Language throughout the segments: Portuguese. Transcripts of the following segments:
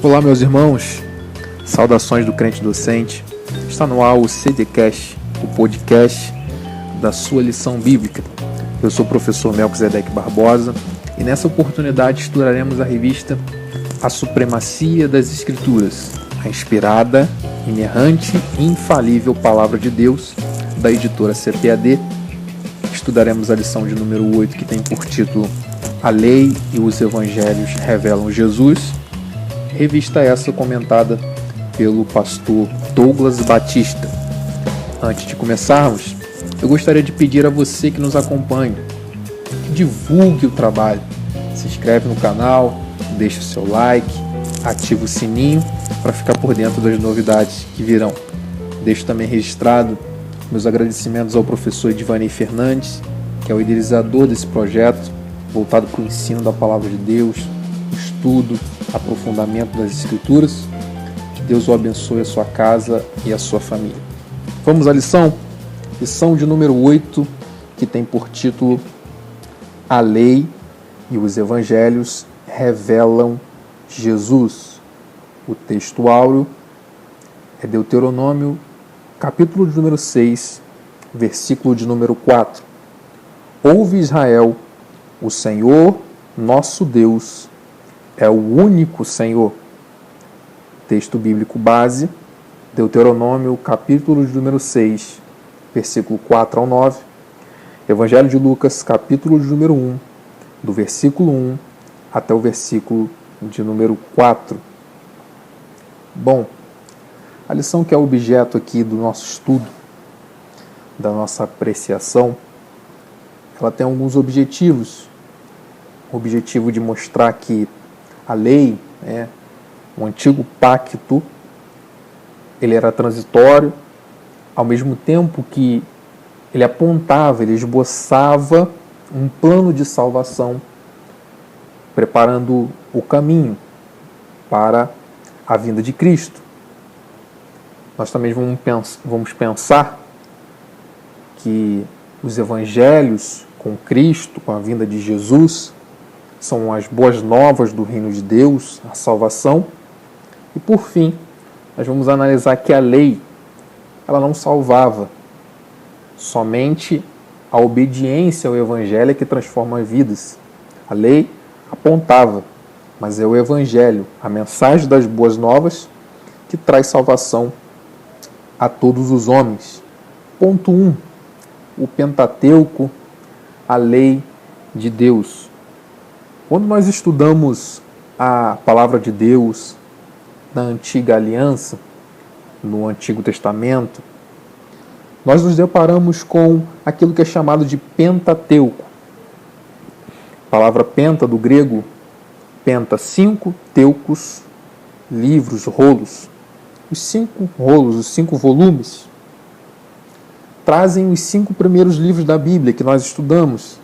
Olá, meus irmãos, saudações do crente docente. Está no ar o CDcast, o podcast da sua lição bíblica. Eu sou o professor Melquisedeque Barbosa e nessa oportunidade estudaremos a revista A Supremacia das Escrituras, a inspirada, inerrante e infalível Palavra de Deus, da editora CPAD. Estudaremos a lição de número 8, que tem por título A Lei e os Evangelhos Revelam Jesus. Revista essa comentada pelo pastor Douglas Batista. Antes de começarmos, eu gostaria de pedir a você que nos acompanha, que divulgue o trabalho, se inscreve no canal, deixe o seu like, ative o sininho para ficar por dentro das novidades que virão. Deixo também registrado meus agradecimentos ao professor Edvanei Fernandes, que é o idealizador desse projeto, voltado para o ensino da Palavra de Deus, estudo, aprofundamento das Escrituras. Que Deus o abençoe, a sua casa e a sua família. Vamos à lição? Lição de número 8, que tem por título A Lei e os Evangelhos Revelam Jesus. O texto áureo é Deuteronômio, capítulo de número 6, versículo de número 4. Ouve, Israel, o Senhor, nosso Deus, é o único Senhor. Texto bíblico base, Deuteronômio, capítulo de número 6, versículo 4 ao 9. Evangelho de Lucas, capítulo de número 1, do versículo 1 até o versículo de número 4. Bom, a lição que é objeto aqui do nosso estudo, da nossa apreciação, ela tem alguns objetivos. O objetivo de mostrar que a lei, o antigo pacto, ele era transitório, ao mesmo tempo que ele apontava, ele esboçava um plano de salvação, preparando o caminho para a vinda de Cristo. Nós também vamos pensar que os evangelhos com Cristo, com a vinda de Jesus, são as boas novas do reino de Deus, a salvação. E por fim, nós vamos analisar que a lei, ela não salvava. Somente a obediência ao evangelho é que transforma vidas. A lei apontava, mas é o evangelho, a mensagem das boas novas, que traz salvação a todos os homens. Ponto 1. O Pentateuco, a lei de Deus. Quando nós estudamos a palavra de Deus na antiga aliança, no Antigo Testamento, nós nos deparamos com aquilo que é chamado de Pentateuco. A palavra penta, do grego, penta, 5, teucos, livros, rolos. Os 5 rolos, os 5 volumes, trazem os 5 primeiros livros da Bíblia que nós estudamos: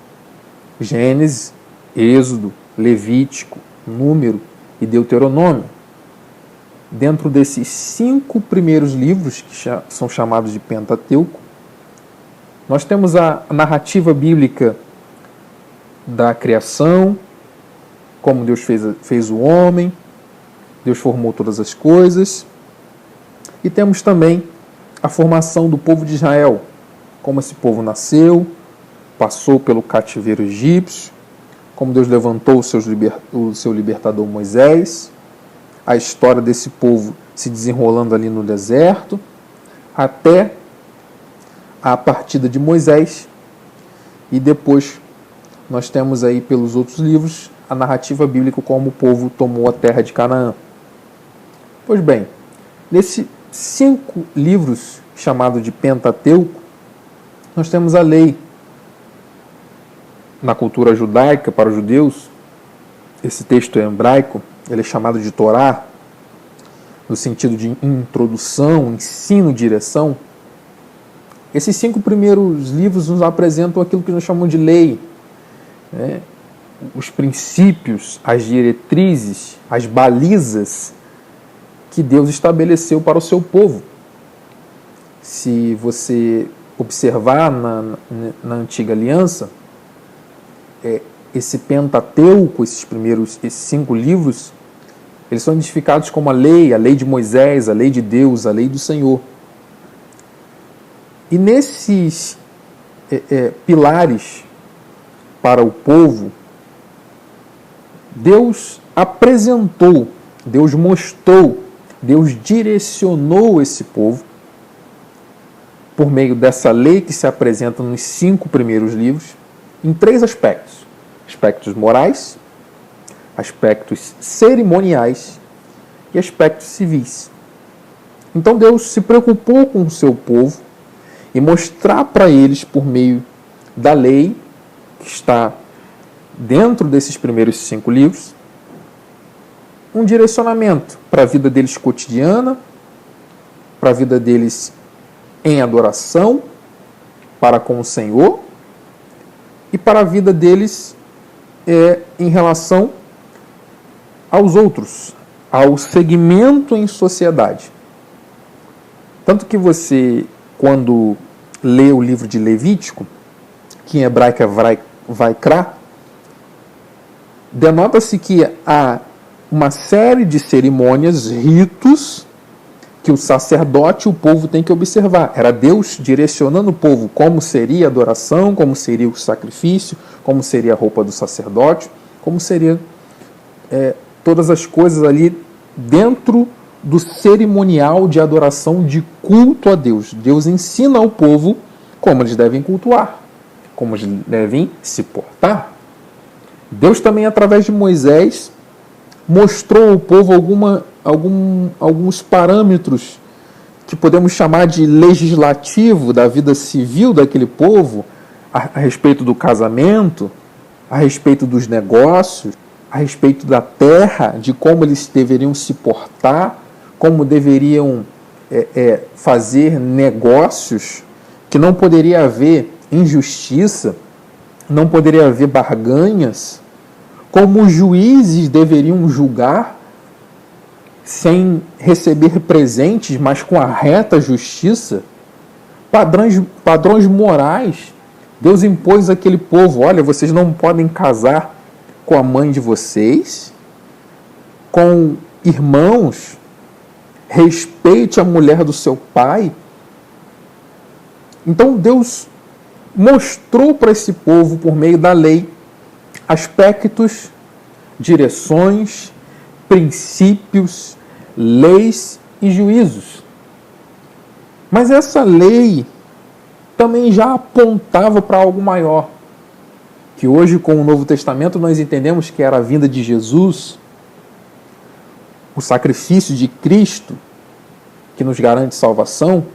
Gênesis, Êxodo, Levítico, Número e Deuteronômio. Dentro desses 5 primeiros livros, que são chamados de Pentateuco, nós temos a narrativa bíblica da criação, como Deus fez o homem, Deus formou todas as coisas, e temos também a formação do povo de Israel, como esse povo nasceu, passou pelo cativeiro egípcio, como Deus levantou o seu libertador Moisés, a história desse povo se desenrolando ali no deserto, até a partida de Moisés, e depois nós temos aí pelos outros livros a narrativa bíblica como o povo tomou a terra de Canaã. Pois bem, nesses 5 livros chamados de Pentateuco, nós temos a lei. Na cultura judaica, para os judeus, esse texto é hebraico, ele é chamado de Torá, no sentido de introdução, ensino, direção. Esses 5 primeiros livros nos apresentam aquilo que nós chamamos de lei, os princípios, as diretrizes, as balizas que Deus estabeleceu para o seu povo. Se você observar na antiga aliança, esse Pentateuco, esses 5 livros, Eles são identificados como a lei de Moisés, a lei de Deus, a lei do Senhor. E nesses pilares para o povo, Deus apresentou, Deus mostrou, Deus direcionou esse povo por meio dessa lei que se apresenta nos 5 primeiros livros, em 3 aspectos. Aspectos morais, aspectos cerimoniais e aspectos civis. Então Deus se preocupou com o seu povo e mostrar para eles, por meio da lei, que está dentro desses primeiros 5 livros, um direcionamento para a vida deles cotidiana, para a vida deles em adoração, para com o Senhor, e para a vida deles em relação aos outros, ao segmento em sociedade. Tanto que você, quando lê o livro de Levítico, que em hebraico é Vaikra, denota-se que há uma série de cerimônias, ritos, que o sacerdote e o povo tem que observar. Era Deus direcionando o povo como seria a adoração, como seria o sacrifício, como seria a roupa do sacerdote, como seria todas as coisas ali dentro do cerimonial de adoração, de culto a Deus. Deus ensina ao povo como eles devem cultuar, como eles devem se portar. Deus também, através de Moisés, mostrou ao povo alguns parâmetros que podemos chamar de legislativo da vida civil daquele povo, a respeito do casamento, a respeito dos negócios, a respeito da terra, de como eles deveriam se portar, como deveriam fazer negócios, que não poderia haver injustiça, não poderia haver barganhas, como os juízes deveriam julgar sem receber presentes, mas com a reta justiça, padrões morais. Deus impôs àquele povo: olha, vocês não podem casar com a mãe de vocês, com irmãos, respeite a mulher do seu pai. Então Deus mostrou para esse povo, por meio da lei, aspectos, direções, princípios, leis e juízos. Mas essa lei também já apontava para algo maior, que hoje, com o Novo Testamento, nós entendemos que era a vinda de Jesus, o sacrifício de Cristo, que nos garante salvação.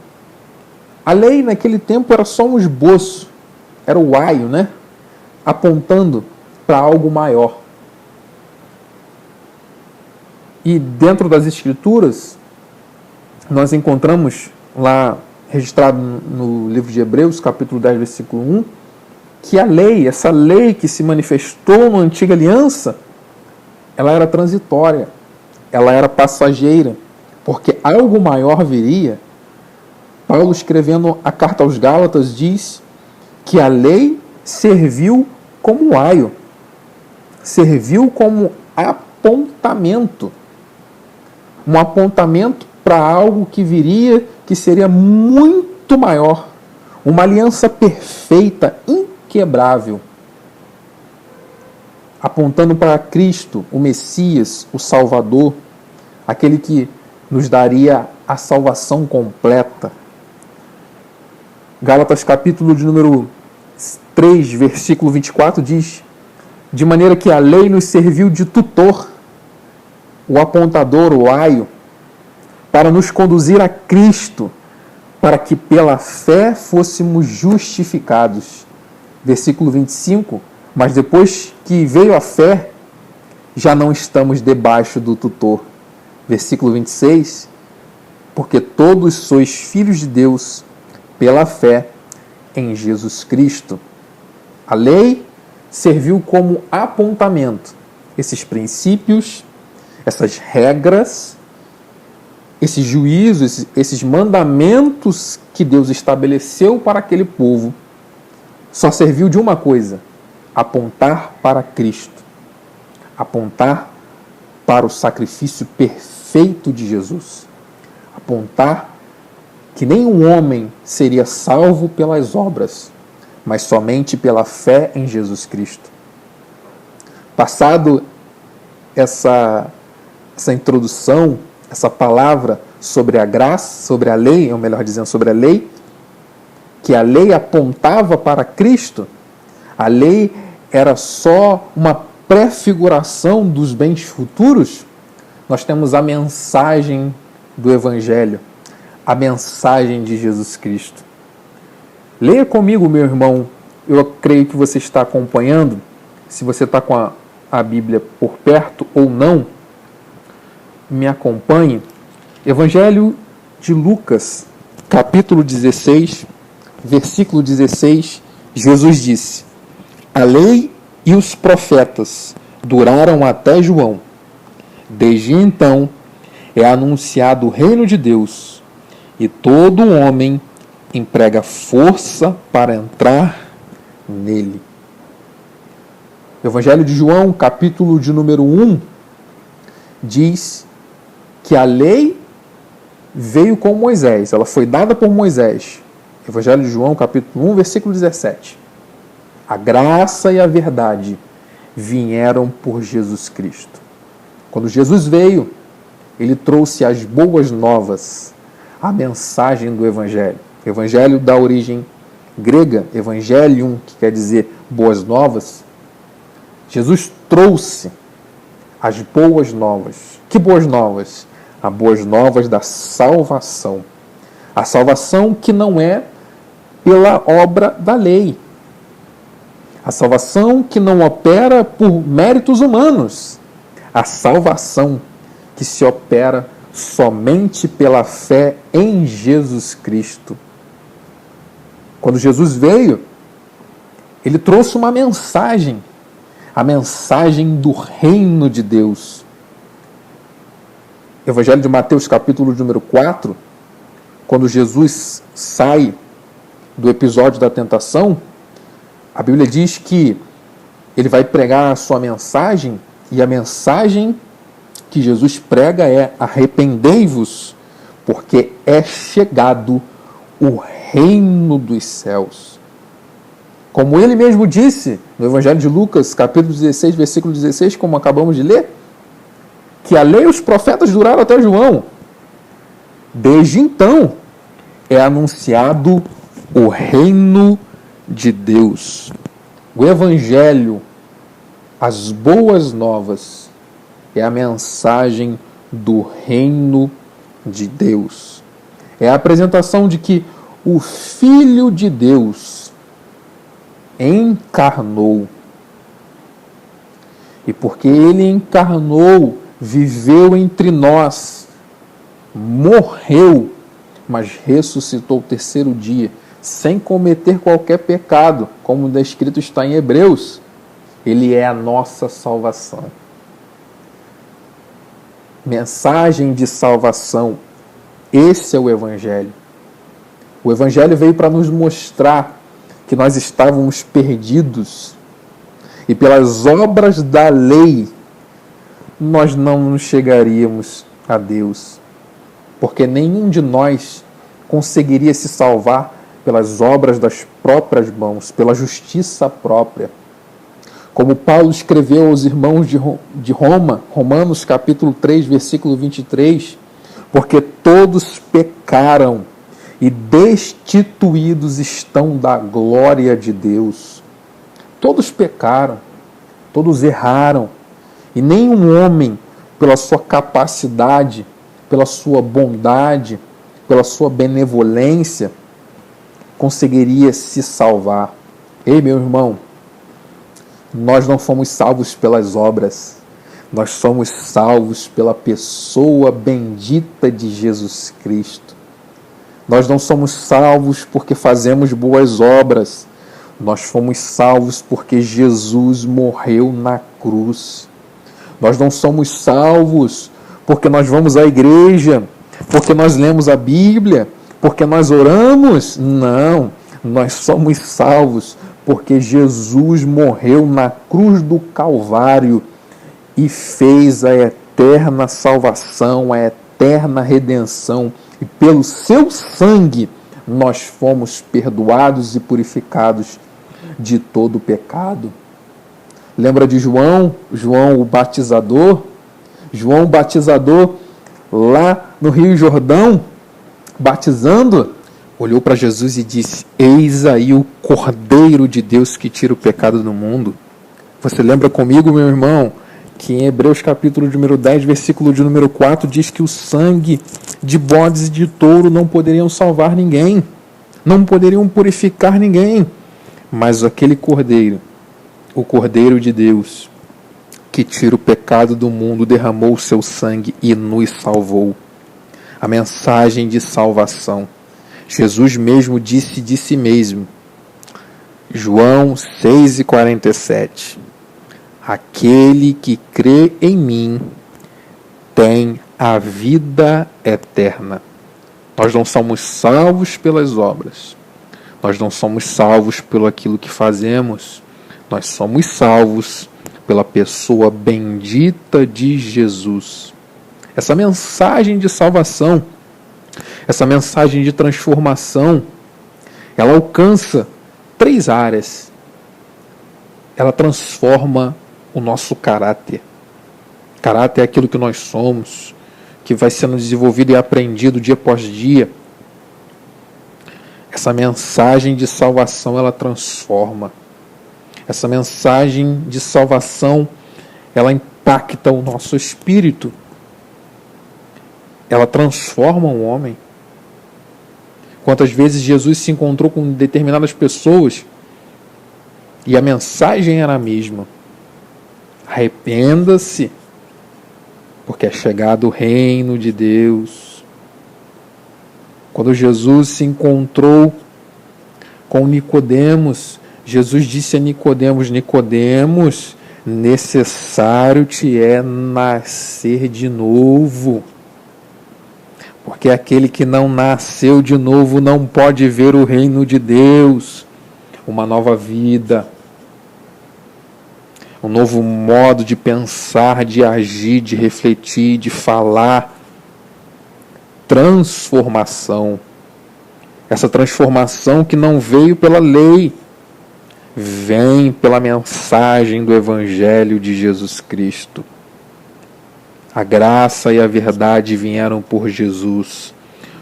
A lei naquele tempo era só um esboço, era o aio, né? Apontando para algo maior. E dentro das Escrituras, nós encontramos lá, registrado no livro de Hebreus, capítulo 10, versículo 1, que a lei, essa lei que se manifestou na antiga aliança, ela era transitória, ela era passageira, porque algo maior viria. Paulo, escrevendo a carta aos Gálatas, diz que a lei serviu como aio, serviu como apontamento, um apontamento para algo que viria, que seria muito maior, uma aliança perfeita, inquebrável, apontando para Cristo, o Messias, o Salvador, aquele que nos daria a salvação completa. Gálatas capítulo de número 3, versículo 24 diz: de maneira que a lei nos serviu de tutor, o apontador, o aio, para nos conduzir a Cristo, para que pela fé fôssemos justificados. Versículo 25, mas depois que veio a fé, já não estamos debaixo do tutor. Versículo 26, porque todos sois filhos de Deus pela fé em Jesus Cristo. A lei serviu como apontamento. Esses princípios, essas regras, esses juízos, esses mandamentos que Deus estabeleceu para aquele povo, só serviu de uma coisa: apontar para Cristo, apontar para o sacrifício perfeito de Jesus. Apontar que nenhum homem seria salvo pelas obras, mas somente pela fé em Jesus Cristo. Passado essa introdução, essa palavra sobre a graça, sobre a lei, ou melhor dizendo, sobre a lei, que a lei apontava para Cristo, a lei era só uma prefiguração dos bens futuros, nós temos a mensagem do Evangelho, a mensagem de Jesus Cristo. Leia comigo, meu irmão, eu creio que você está acompanhando, se você está com a Bíblia por perto ou não, me acompanhe. Evangelho de Lucas, capítulo 16, versículo 16, Jesus disse: a lei e os profetas duraram até João. Desde então é anunciado o reino de Deus, e todo homem emprega força para entrar nele. Evangelho de João, capítulo de número 1, diz que a lei veio com Moisés, ela foi dada por Moisés. Evangelho de João, capítulo 1, versículo 17. A graça e a verdade vieram por Jesus Cristo. Quando Jesus veio, ele trouxe as boas novas, a mensagem do Evangelho. Evangelho da origem grega, evangelium, que quer dizer boas novas. Jesus trouxe as boas novas. Que boas novas? As boas novas da salvação. A salvação que não é pela obra da lei. A salvação que não opera por méritos humanos. A salvação que se opera somente pela fé em Jesus Cristo. Quando Jesus veio, ele trouxe uma mensagem, a mensagem do reino de Deus. Evangelho de Mateus, capítulo número 4, quando Jesus sai do episódio da tentação, a Bíblia diz que ele vai pregar a sua mensagem, e a mensagem que Jesus prega é: arrependei-vos, porque é chegado o reino dos céus. Como ele mesmo disse no Evangelho de Lucas, capítulo 16, versículo 16, como acabamos de ler, que a lei e os profetas duraram até João. Desde então é anunciado o reino de Deus. O Evangelho, as boas novas, é a mensagem do reino de Deus. É a apresentação de que o Filho de Deus encarnou. E porque ele encarnou, viveu entre nós, morreu, mas ressuscitou o terceiro dia, sem cometer qualquer pecado, como descrito está em Hebreus. Ele é a nossa salvação. Mensagem de salvação. Esse é o Evangelho. O Evangelho veio para nos mostrar que nós estávamos perdidos e pelas obras da lei nós não chegaríamos a Deus, porque nenhum de nós conseguiria se salvar pelas obras das próprias mãos, pela justiça própria. Como Paulo escreveu aos irmãos de Roma, Romanos capítulo 3, versículo 23, porque todos pecaram e destituídos estão da glória de Deus. Todos pecaram, todos erraram, e nenhum homem, pela sua capacidade, pela sua bondade, pela sua benevolência, conseguiria se salvar. Ei, meu irmão, nós não fomos salvos pelas obras, nós somos salvos pela pessoa bendita de Jesus Cristo. Nós não somos salvos porque fazemos boas obras, nós fomos salvos porque Jesus morreu na cruz. Nós não somos salvos porque nós vamos à igreja, porque nós lemos a Bíblia, porque nós oramos. Não, nós somos salvos porque Jesus morreu na cruz do Calvário e fez a eterna salvação, a eterna redenção. E pelo seu sangue nós fomos perdoados e purificados de todo o pecado. Lembra de João o batizador? João o batizador lá no Rio Jordão, batizando, olhou para Jesus e disse: eis aí o Cordeiro de Deus que tira o pecado do mundo. Você lembra comigo, meu irmão, que em Hebreus capítulo número 10, versículo de número 4, diz que o sangue de bodes e de touro não poderiam salvar ninguém, não poderiam purificar ninguém, mas aquele Cordeiro, o Cordeiro de Deus, que tira o pecado do mundo, derramou o seu sangue e nos salvou. A mensagem de salvação. Jesus mesmo disse de si mesmo, João 6,47, aquele que crê em mim tem a vida eterna. Nós não somos salvos pelas obras, nós não somos salvos pelo aquilo que fazemos, nós somos salvos pela pessoa bendita de Jesus. Essa mensagem de salvação, essa mensagem de transformação, ela alcança 3 áreas. Ela transforma o nosso caráter. Caráter é aquilo que nós somos, que vai sendo desenvolvido e aprendido dia após dia. Essa mensagem de salvação, ela transforma. Essa mensagem de salvação, ela impacta o nosso espírito. Ela transforma o homem. Quantas vezes Jesus se encontrou com determinadas pessoas e a mensagem era a mesma. Arrependa-se, porque é chegado o reino de Deus. Quando Jesus se encontrou com Nicodemos, Jesus disse a Nicodemos: Nicodemos, necessário te é nascer de novo. Porque aquele que não nasceu de novo não pode ver o reino de Deus. Uma nova vida, um novo modo de pensar, de agir, de refletir, de falar. Transformação. Essa transformação que não veio pela lei, vem pela mensagem do Evangelho de Jesus Cristo. A graça e a verdade vieram por Jesus.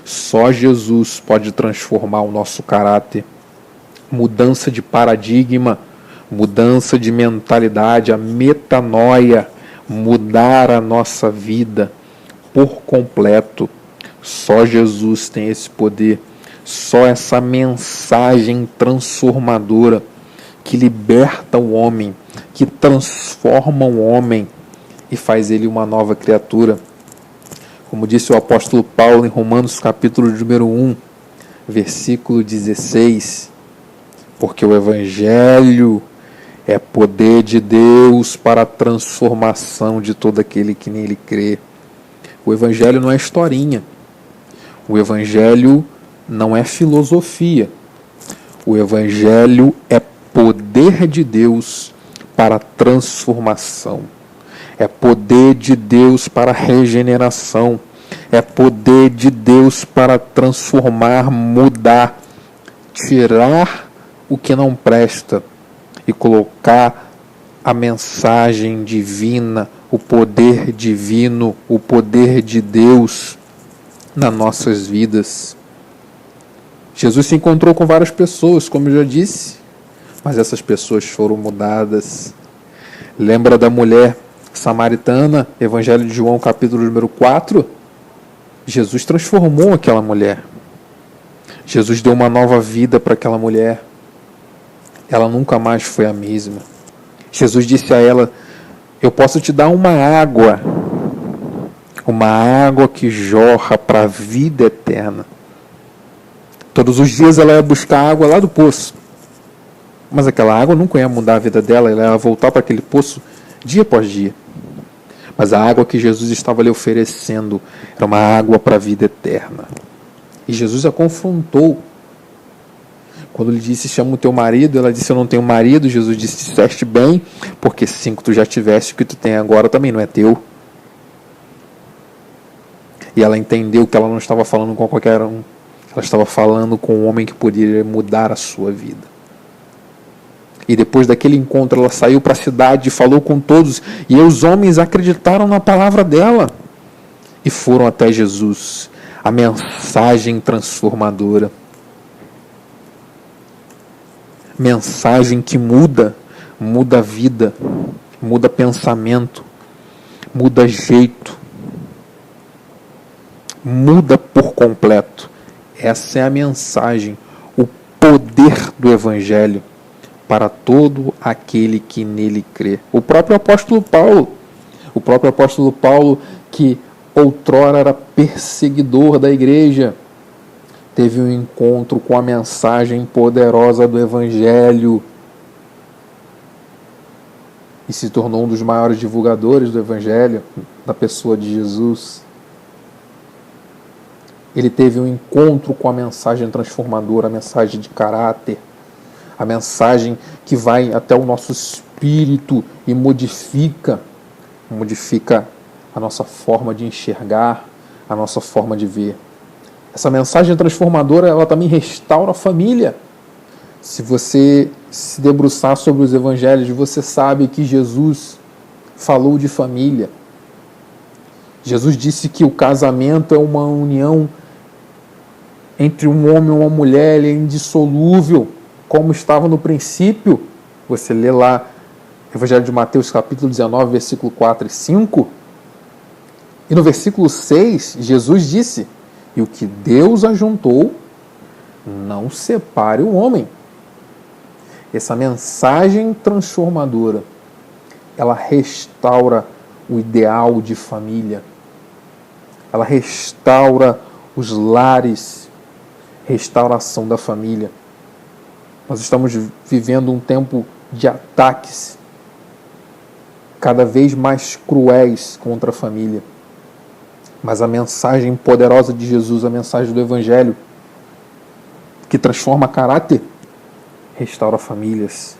Só Jesus pode transformar o nosso caráter. Mudança de paradigma, mudança de mentalidade, a metanoia, mudar a nossa vida por completo. Só Jesus tem esse poder. Só essa mensagem transformadora que liberta o homem, que transforma o homem e faz ele uma nova criatura. Como disse o apóstolo Paulo em Romanos capítulo número 1, versículo 16, porque o Evangelho é poder de Deus para a transformação de todo aquele que nele crê. O Evangelho não é historinha. O Evangelho não é filosofia. O Evangelho é poder de Deus para a transformação. É poder de Deus para a regeneração. É poder de Deus para transformar, mudar, tirar o que não presta e colocar a mensagem divina, o poder divino, o poder de Deus nas nossas vidas. Jesus se encontrou com várias pessoas, como eu já disse, mas essas pessoas foram mudadas. Lembra da mulher samaritana, Evangelho de João, capítulo número 4? Jesus transformou aquela mulher. Jesus deu uma nova vida para aquela mulher. Ela nunca mais foi a mesma. Jesus disse a ela: eu posso te dar uma água que jorra para a vida eterna. Todos os dias ela ia buscar água lá do poço. Mas aquela água nunca ia mudar a vida dela, ela ia voltar para aquele poço dia após dia. Mas a água que Jesus estava lhe oferecendo era uma água para a vida eterna. E Jesus a confrontou. Quando lhe disse: chama o teu marido, ela disse: eu não tenho marido. Jesus disse: disseste bem, porque 5 tu já tiveste, o que tu tem agora também não é teu. E ela entendeu que ela não estava falando com qualquer um. Ela estava falando com um homem que poderia mudar a sua vida. E depois daquele encontro, ela saiu para a cidade, falou com todos, e os homens acreditaram na palavra dela e foram até Jesus. A mensagem transformadora. Mensagem que muda a vida, muda pensamento, muda jeito, muda por completo. Essa é a mensagem, o poder do Evangelho para todo aquele que nele crê. O próprio apóstolo Paulo, que outrora era perseguidor da igreja, teve um encontro com a mensagem poderosa do Evangelho e se tornou um dos maiores divulgadores do Evangelho, da pessoa de Jesus. Ele teve um encontro com a mensagem transformadora, a mensagem de caráter, a mensagem que vai até o nosso espírito e modifica a nossa forma de enxergar, a nossa forma de ver. Essa mensagem transformadora, ela também restaura a família. Se você se debruçar sobre os evangelhos, você sabe que Jesus falou de família. Jesus disse que o casamento é uma união entre um homem e uma mulher, ele é indissolúvel, como estava no princípio. Você lê lá Evangelho de Mateus, capítulo 19, versículo 4 e 5. E no versículo 6, Jesus disse: e o que Deus ajuntou, não separe o homem. Essa mensagem transformadora, ela restaura o ideal de família. Ela restaura os lares, restauração da família. Nós estamos vivendo um tempo de ataques cada vez mais cruéis contra a família. Mas a mensagem poderosa de Jesus, a mensagem do Evangelho, que transforma caráter, restaura famílias.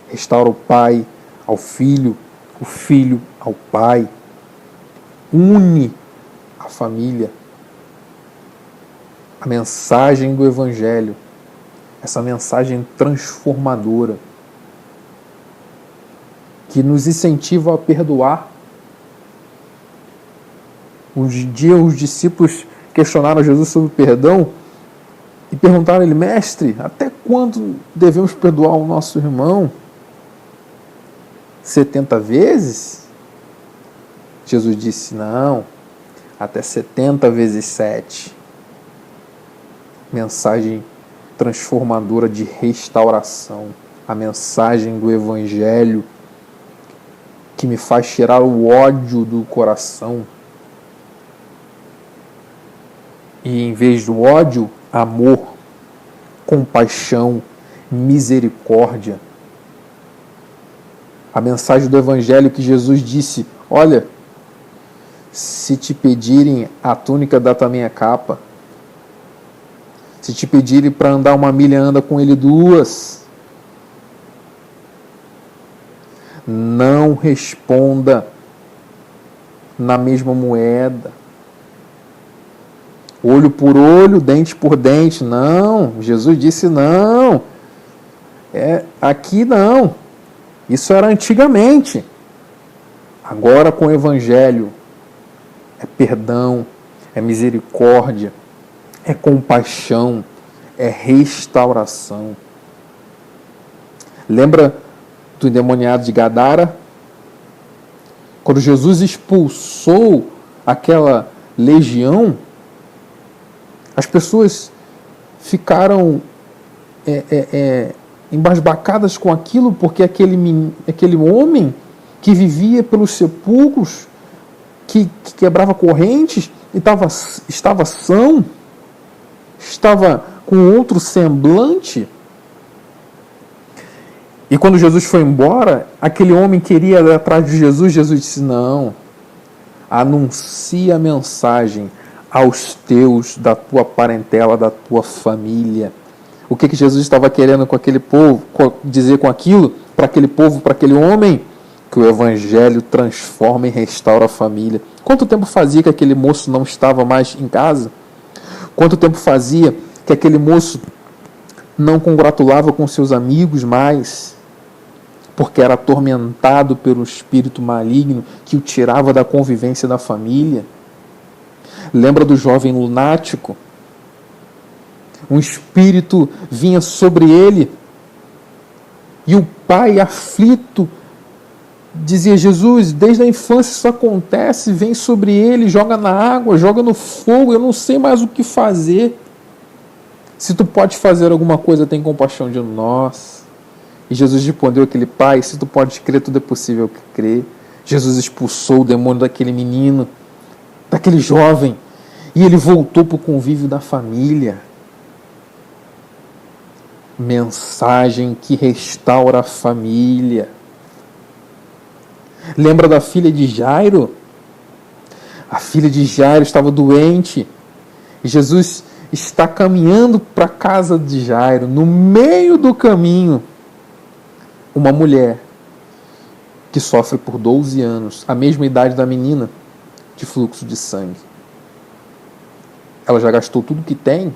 Restaura o pai ao filho, o filho ao pai. Une a família. A mensagem do Evangelho, essa mensagem transformadora, que nos incentiva a perdoar. Um dia os discípulos questionaram Jesus sobre o perdão e perguntaram a ele: mestre, até quando devemos perdoar o nosso irmão? 70 vezes? Jesus disse: não, até 70 vezes 7. Mensagem transformadora de restauração. A mensagem do Evangelho que me faz tirar o ódio do coração. E em vez do ódio, amor, compaixão, misericórdia. A mensagem do Evangelho que Jesus disse: olha, se te pedirem a túnica, dá também a capa. Se te pedirem para andar 1 milha, anda com ele 2. Não responda na mesma moeda. Olho por olho, dente por dente. Não, Jesus disse não. Aqui não. Isso era antigamente. Agora com o Evangelho é perdão, é misericórdia, é compaixão, é restauração. Lembra do endemoniado de Gadara? Quando Jesus expulsou aquela legião, as pessoas ficaram embasbacadas com aquilo, porque aquele homem que vivia pelos sepulcros, que quebrava correntes, estava são, estava com outro semblante. E quando Jesus foi embora, aquele homem queria ir atrás de Jesus. Jesus disse: não, anuncia a mensagem aos teus, da tua parentela, da tua família. O que Jesus estava querendo com aquele povo, dizer com aquilo, para aquele povo, para aquele homem? Que o Evangelho transforma e restaura a família. Quanto tempo fazia que aquele moço não estava mais em casa? Quanto tempo fazia que aquele moço não congratulava com seus amigos mais, porque era atormentado pelo espírito maligno que o tirava da convivência da família? Lembra do jovem lunático? Um espírito vinha sobre ele e o pai, aflito, dizia: Jesus, desde a infância isso acontece, vem sobre ele, joga na água, joga no fogo, eu não sei mais o que fazer. Se tu pode fazer alguma coisa, tem compaixão de nós. E Jesus respondeu aquele pai: se tu podes crer, tudo é possível que crer. Jesus expulsou o demônio daquele menino, daquele jovem, e ele voltou para o convívio da família. Mensagem que restaura a família. Lembra da filha de Jairo? A filha de Jairo estava doente e Jesus está caminhando para a casa de Jairo. No meio do caminho, uma mulher que sofre por 12 anos, a mesma idade da menina, de fluxo de sangue. Ela já gastou tudo que tem.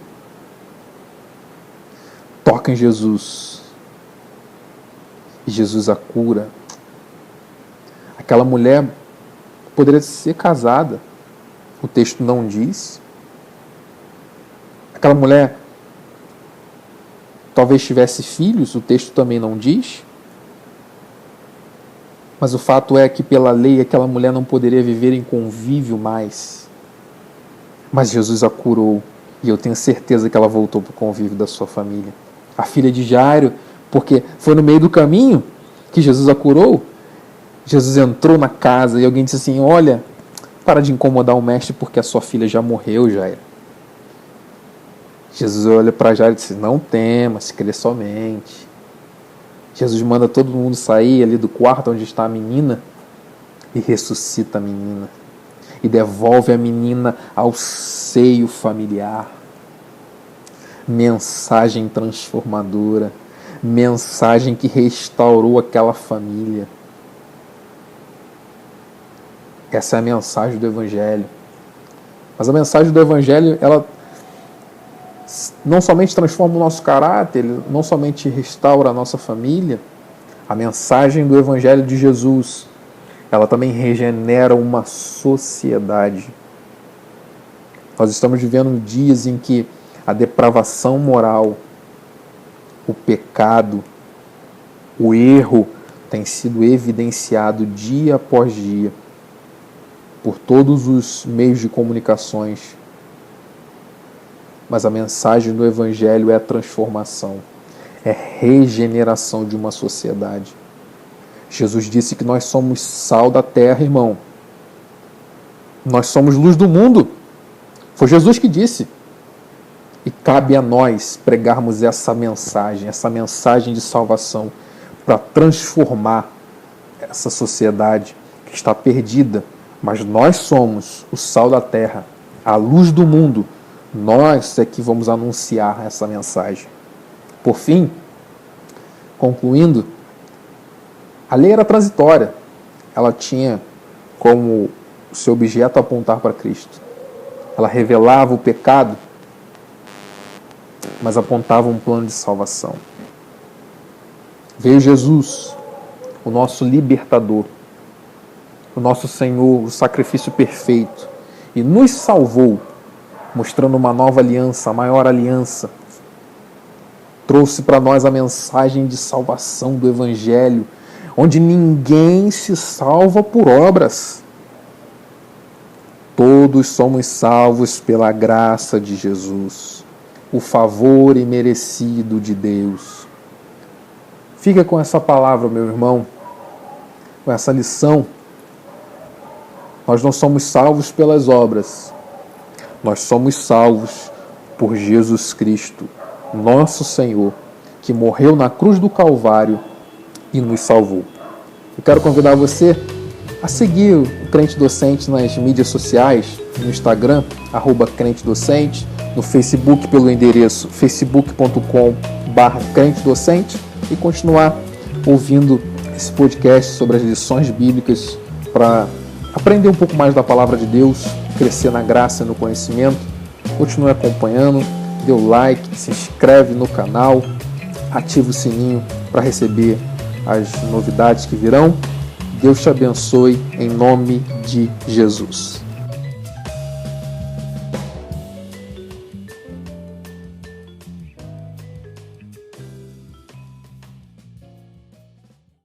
Toca em Jesus. E Jesus a cura. Aquela mulher poderia ser casada. O texto não diz. Aquela mulher talvez tivesse filhos. O texto também não diz. Mas o fato é que pela lei aquela mulher não poderia viver em convívio mais. Mas Jesus a curou. E eu tenho certeza que ela voltou para o convívio da sua família. A filha de Jairo, porque foi no meio do caminho que Jesus a curou. Jesus entrou na casa e alguém disse assim: olha, para de incomodar o mestre porque a sua filha já morreu, Jairo. Jesus olha para Jairo e disse: não temas, crê somente. Jesus manda todo mundo sair ali do quarto onde está a menina e ressuscita a menina. E devolve a menina ao seio familiar. Mensagem transformadora. Mensagem que restaurou aquela família. Essa é a mensagem do Evangelho. Mas a mensagem do Evangelho, ela não somente transforma o nosso caráter, não somente restaura a nossa família. A mensagem do Evangelho de Jesus, ela também regenera uma sociedade. Nós estamos vivendo dias em que a depravação moral, o pecado, o erro tem sido evidenciado dia após dia por todos os meios de comunicações. Mas a mensagem do Evangelho é a transformação, é regeneração de uma sociedade. Jesus disse que nós somos sal da terra, irmão. Nós somos luz do mundo. Foi Jesus que disse. E cabe a nós pregarmos essa mensagem de salvação, para transformar essa sociedade que está perdida. Mas nós somos o sal da terra, a luz do mundo. Nós é que vamos anunciar essa mensagem. Por fim, concluindo, a lei era transitória. Ela tinha como seu objeto apontar para Cristo. Ela revelava o pecado, mas apontava um plano de salvação. Veio Jesus, o nosso libertador, o nosso Senhor, o sacrifício perfeito, e nos salvou, mostrando uma nova aliança, a maior aliança. Trouxe para nós a mensagem de salvação do Evangelho, onde ninguém se salva por obras. Todos somos salvos pela graça de Jesus, o favor imerecido de Deus. Fica com essa palavra, meu irmão, com essa lição. Nós não somos salvos pelas obras, nós somos salvos por Jesus Cristo, nosso Senhor, que morreu na cruz do Calvário e nos salvou. Eu quero convidar você a seguir o Crente Docente nas mídias sociais, no Instagram, @crentedocente, no Facebook pelo endereço facebook.com/crentedocente e continuar ouvindo esse podcast sobre as lições bíblicas para aprender um pouco mais da palavra de Deus, crescer na graça e no conhecimento, continue acompanhando, dê o like, se inscreve no canal, ativa o sininho para receber as novidades que virão. Deus te abençoe em nome de Jesus.